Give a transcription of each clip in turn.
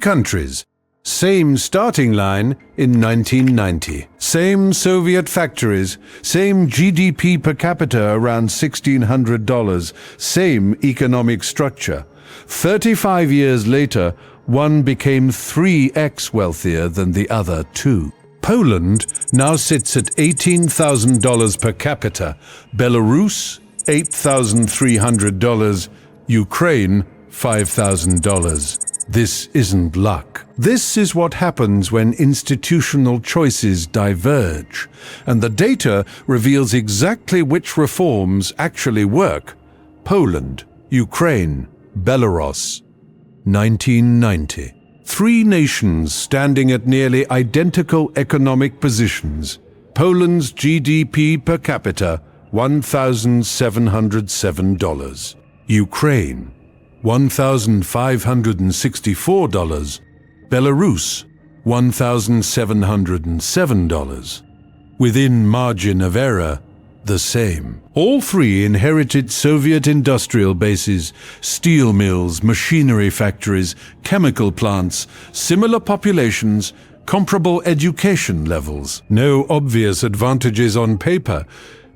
countries. Same starting line in 1990. Same Soviet factories. Same GDP per capita around $1,600. Same economic structure. 35 years later, one became 3x wealthier than the other two. Poland now sits at $18,000 per capita. Belarus, $8,300. Ukraine, $5,000. This isn't luck. This is what happens when institutional choices diverge, and the data reveals exactly which reforms actually work. Poland, Ukraine, Belarus. 1990. Three nations standing at nearly identical economic positions. Poland's GDP per capita, $1,707. Ukraine, $1,564. Belarus, $1,707. Within margin of error, the same. All three inherited Soviet industrial bases, steel mills, machinery factories, chemical plants, similar populations, comparable education levels. No obvious advantages on paper,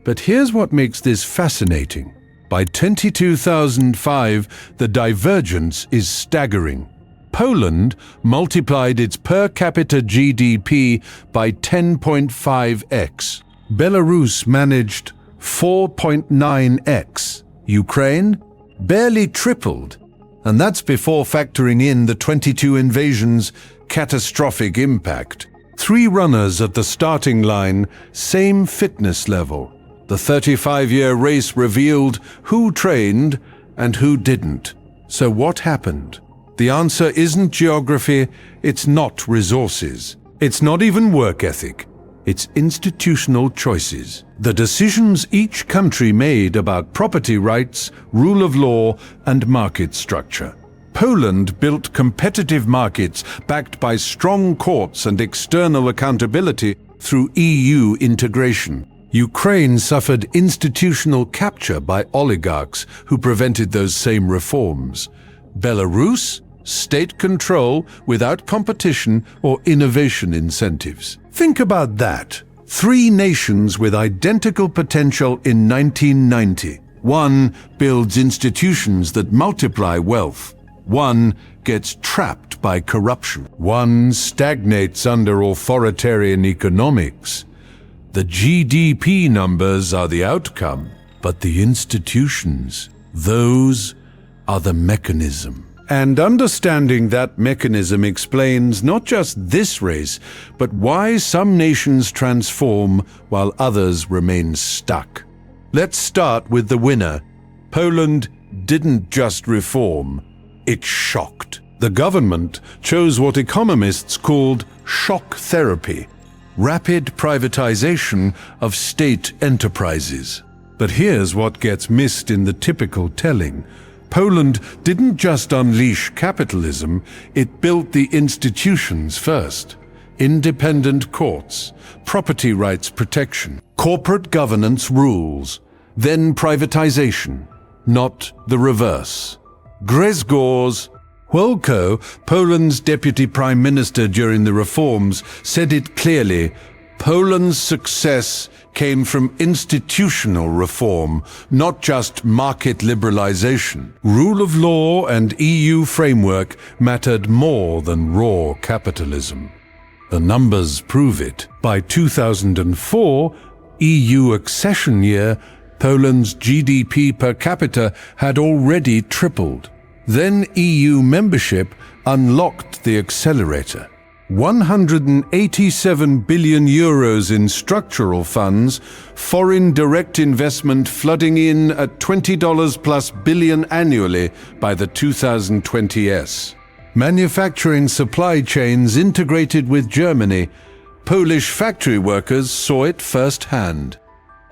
but here's what makes this fascinating. By 2005, the divergence is staggering. Poland multiplied its per capita GDP by 10.5x. Belarus managed 4.9x. Ukraine barely tripled. And that's before factoring in the 22 invasions' catastrophic impact. Three runners at the starting line, same fitness level. The 35-year race revealed who trained and who didn't. So what happened? The answer isn't geography, it's not resources. It's not even work ethic. It's institutional choices. The decisions each country made about property rights, rule of law, and market structure. Poland built competitive markets backed by strong courts and external accountability through EU integration. Ukraine suffered institutional capture by oligarchs who prevented those same reforms. Belarus, state control without competition or innovation incentives. Think about that. Three nations with identical potential in 1990. One builds institutions that multiply wealth. One gets trapped by corruption. One stagnates under authoritarian economics. The GDP numbers are the outcome, but the institutions, those are the mechanism. And understanding that mechanism explains not just this race, but why some nations transform while others remain stuck. Let's start with the winner. Poland didn't just reform, it shocked. The government chose what economists called shock therapy. Rapid privatization of state enterprises. But here's what gets missed in the typical telling. Poland didn't just unleash capitalism, it built the institutions first. Independent courts, property rights protection, corporate governance rules, then privatization, not the reverse. Grzegorz Wolko, Poland's deputy prime minister during the reforms, said it clearly. Poland's success came from institutional reform, not just market liberalization. Rule of law and EU framework mattered more than raw capitalism. The numbers prove it. By 2004, EU accession year, Poland's GDP per capita had already tripled. Then EU membership unlocked the accelerator. 187 billion euros in structural funds, foreign direct investment flooding in at $20 plus billion annually by the 2020s. Manufacturing supply chains integrated with Germany. Polish factory workers saw it firsthand.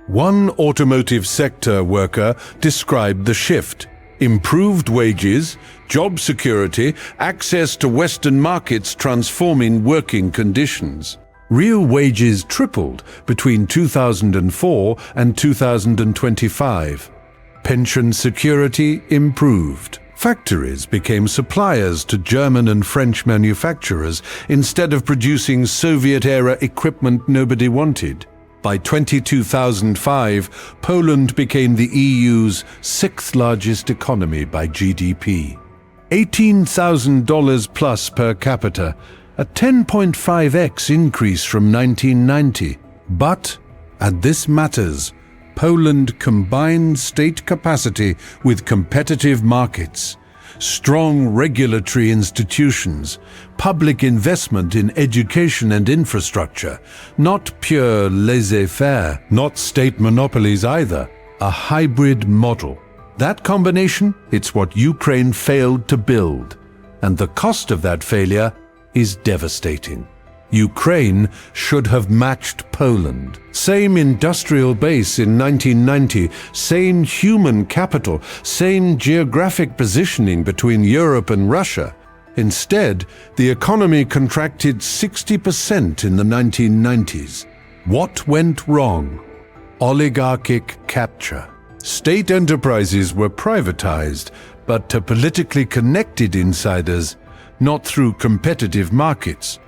One automotive sector worker described the shift. Improved wages, job security, access to Western markets transforming working conditions. Real wages tripled between 2004 and 2025. Pension security improved. Factories became suppliers to German and French manufacturers instead of producing Soviet-era equipment nobody wanted. By 2005, Poland became the EU's sixth largest economy by GDP. $18,000 plus per capita, a 10.5x increase from 1990. But, and this matters, Poland combined state capacity with competitive markets, strong regulatory institutions, public investment in education and infrastructure, not pure laissez-faire, not state monopolies either, a hybrid model. That combination, it's what Ukraine failed to build, and the cost of that failure is devastating. Ukraine should have matched Poland. Same industrial base in 1990, same human capital, same geographic positioning between Europe and Russia. Instead, the economy contracted 60% in the 1990s. What went wrong? Oligarchic capture. State enterprises were privatized, but to politically connected insiders, not through competitive markets.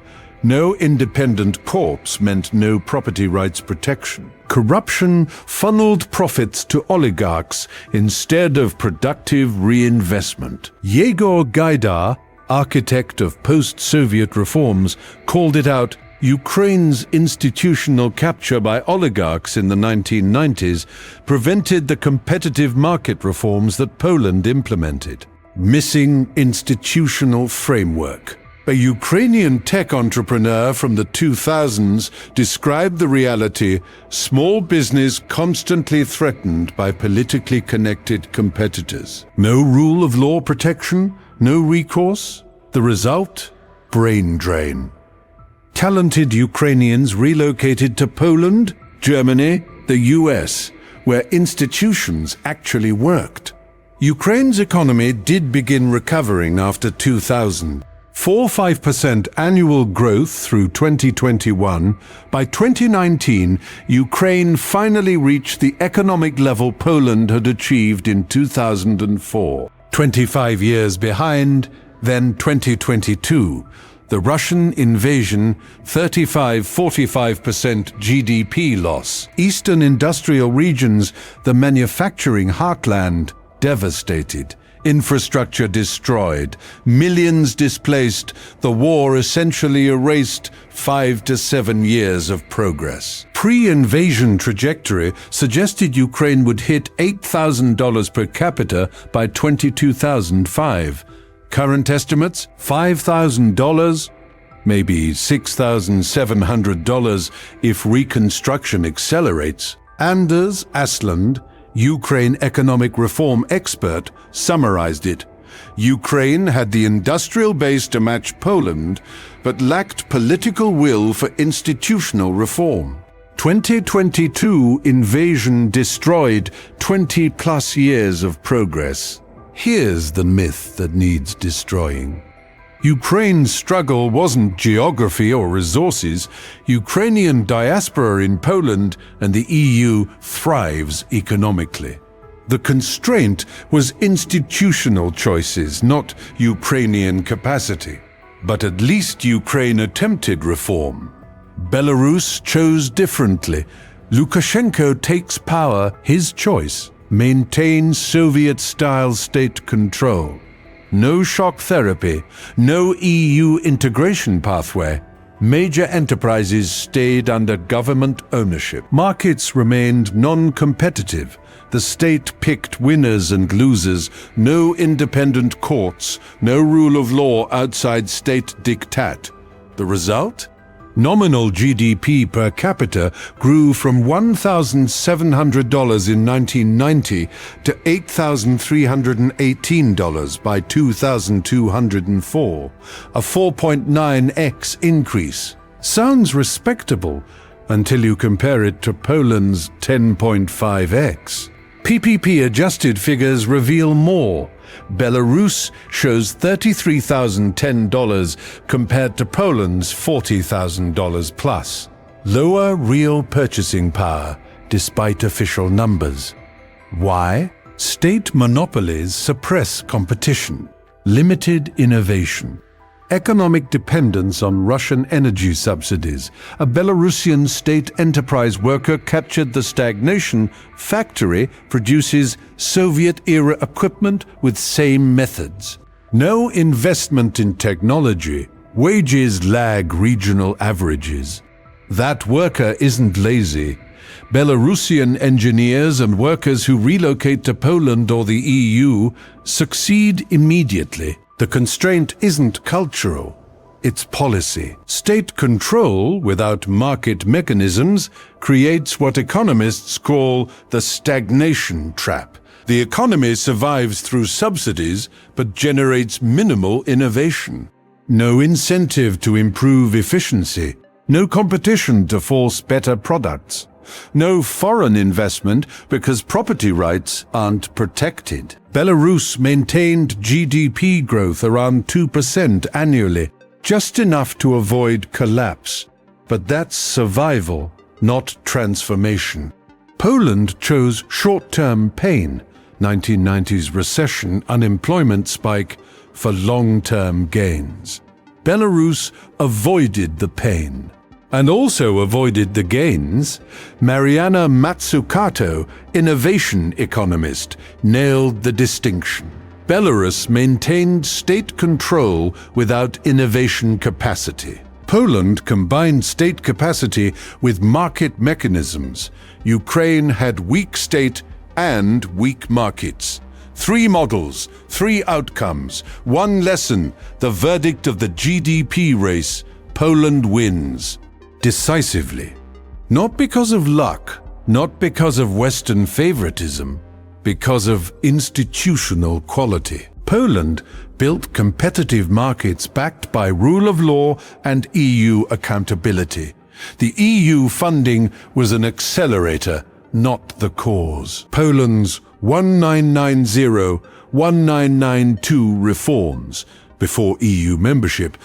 No independent courts meant no property rights protection. Corruption funneled profits to oligarchs instead of productive reinvestment. Yegor Gaidar, architect of post-Soviet reforms, called it out, Ukraine's institutional capture by oligarchs in the 1990s prevented the competitive market reforms that Poland implemented. Missing institutional framework. A Ukrainian tech entrepreneur from the 2000s described the reality: small business constantly threatened by politically connected competitors. No rule of law protection, no recourse. The result? Brain drain. Talented Ukrainians relocated to Poland, Germany, the US, where institutions actually worked. Ukraine's economy did begin recovering after 2000. 4-5% annual growth through 2021, by 2019, Ukraine finally reached the economic level Poland had achieved in 2004. 25 years behind, then 2022, the Russian invasion, 35-45% GDP loss. Eastern industrial regions, the manufacturing heartland, devastated. Infrastructure destroyed, millions displaced, the war essentially erased 5 to 7 years of progress. Pre-invasion trajectory suggested Ukraine would hit $8,000 per capita by 2005. Current estimates, $5,000, maybe $6,700 if reconstruction accelerates. Anders Asland, Ukraine economic reform expert, summarized it. Ukraine had the industrial base to match Poland, but lacked political will for institutional reform. 2022 invasion destroyed 20-plus years of progress. Here's the myth that needs destroying. Ukraine's struggle wasn't geography or resources. Ukrainian diaspora in Poland and the EU thrives economically. The constraint was institutional choices, not Ukrainian capacity. But at least Ukraine attempted reform. Belarus chose differently. Lukashenko takes power, his choice. Maintain Soviet-style state control. No shock therapy, no EU integration pathway. Major enterprises stayed under government ownership. Markets remained non-competitive. The state picked winners and losers. No independent courts, no rule of law outside state diktat. The result? Nominal GDP per capita grew from $1,700 in 1990 to $8,318 by 2204, a 4.9x increase. Sounds respectable until you compare it to Poland's 10.5x. PPP-adjusted figures reveal more. Belarus shows $33,010 compared to Poland's $40,000 plus. Lower real purchasing power, despite official numbers. Why? State monopolies suppress competition, limited innovation. Economic dependence on Russian energy subsidies. A Belarusian state enterprise worker captured the stagnation factory produces Soviet-era equipment with same methods. No investment in technology. Wages lag regional averages. That worker isn't lazy. Belarusian engineers and workers who relocate to Poland or the EU succeed immediately. The constraint isn't cultural, it's policy. State control without market mechanisms creates what economists call the stagnation trap. The economy survives through subsidies but generates minimal innovation. No incentive to improve efficiency, no competition to force better products. No foreign investment because property rights aren't protected. Belarus maintained GDP growth around 2% annually, just enough to avoid collapse. But that's survival, not transformation. Poland chose short-term pain, 1990s recession, unemployment spike, for long-term gains. Belarus avoided the pain. And also avoided the gains. Mariana Mazzucato, innovation economist, nailed the distinction. Belarus maintained state control without innovation capacity. Poland combined state capacity with market mechanisms. Ukraine had weak state and weak markets. 3 models, 3 outcomes, 1 lesson, the verdict of the GDP race. Poland wins. Decisively. Not because of luck, not because of Western favoritism, because of institutional quality. Poland built competitive markets backed by rule of law and EU accountability. The EU funding was an accelerator, not the cause. Poland's 1990-1992 reforms, before EU membership,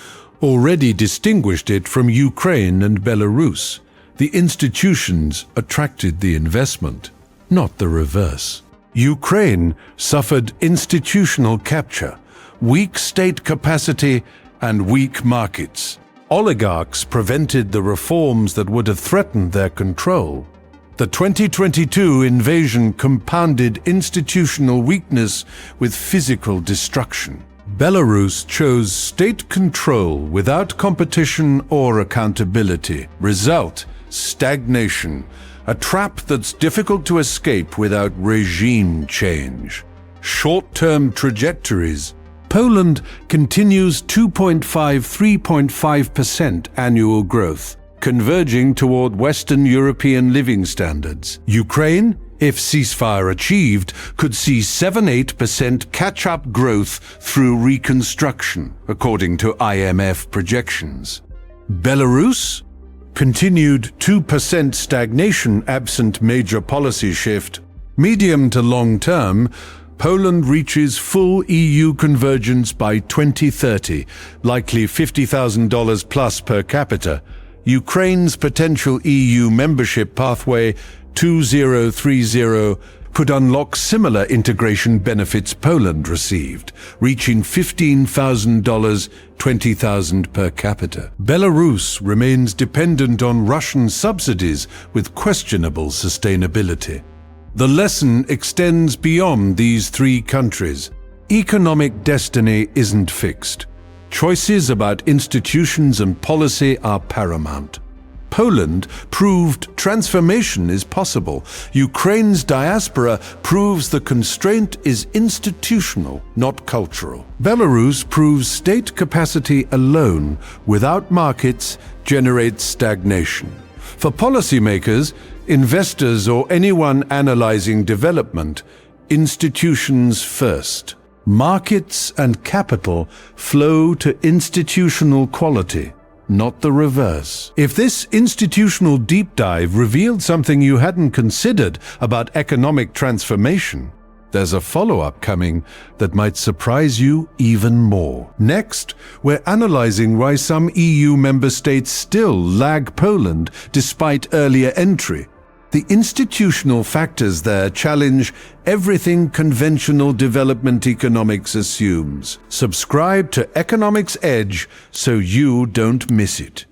already distinguished it from Ukraine and Belarus. The institutions attracted the investment, not the reverse. Ukraine suffered institutional capture, weak state capacity, and weak markets. Oligarchs prevented the reforms that would have threatened their control. The 2022 invasion compounded institutional weakness with physical destruction. Belarus chose state control without competition or accountability. Result: stagnation, a trap that's difficult to escape without regime change. Short-term trajectories. Poland continues 2.5–3.5% annual growth, converging toward Western European living standards. Ukraine, if ceasefire achieved, could see 7–8% catch-up growth through reconstruction, according to IMF projections. Belarus? Continued 2% stagnation absent major policy shift. Medium to long term, Poland reaches full EU convergence by 2030, likely $50,000 plus per capita. Ukraine's potential EU membership pathway 2030 could unlock similar integration benefits Poland received, reaching $15,000, $20,000 per capita. Belarus remains dependent on Russian subsidies with questionable sustainability. The lesson extends beyond these 3 countries. Economic destiny isn't fixed. Choices about institutions and policy are paramount. Poland proved transformation is possible. Ukraine's diaspora proves the constraint is institutional, not cultural. Belarus proves state capacity alone, without markets, generates stagnation. For policymakers, investors, or anyone analyzing development, institutions first. Markets and capital flow to institutional quality, not the reverse. If this institutional deep dive revealed something you hadn't considered about economic transformation, there's a follow-up coming that might surprise you even more. Next, we're analyzing why some EU member states still lag Poland despite earlier entry. The institutional factors there challenge everything conventional development economics assumes. Subscribe to Economics Edge so you don't miss it.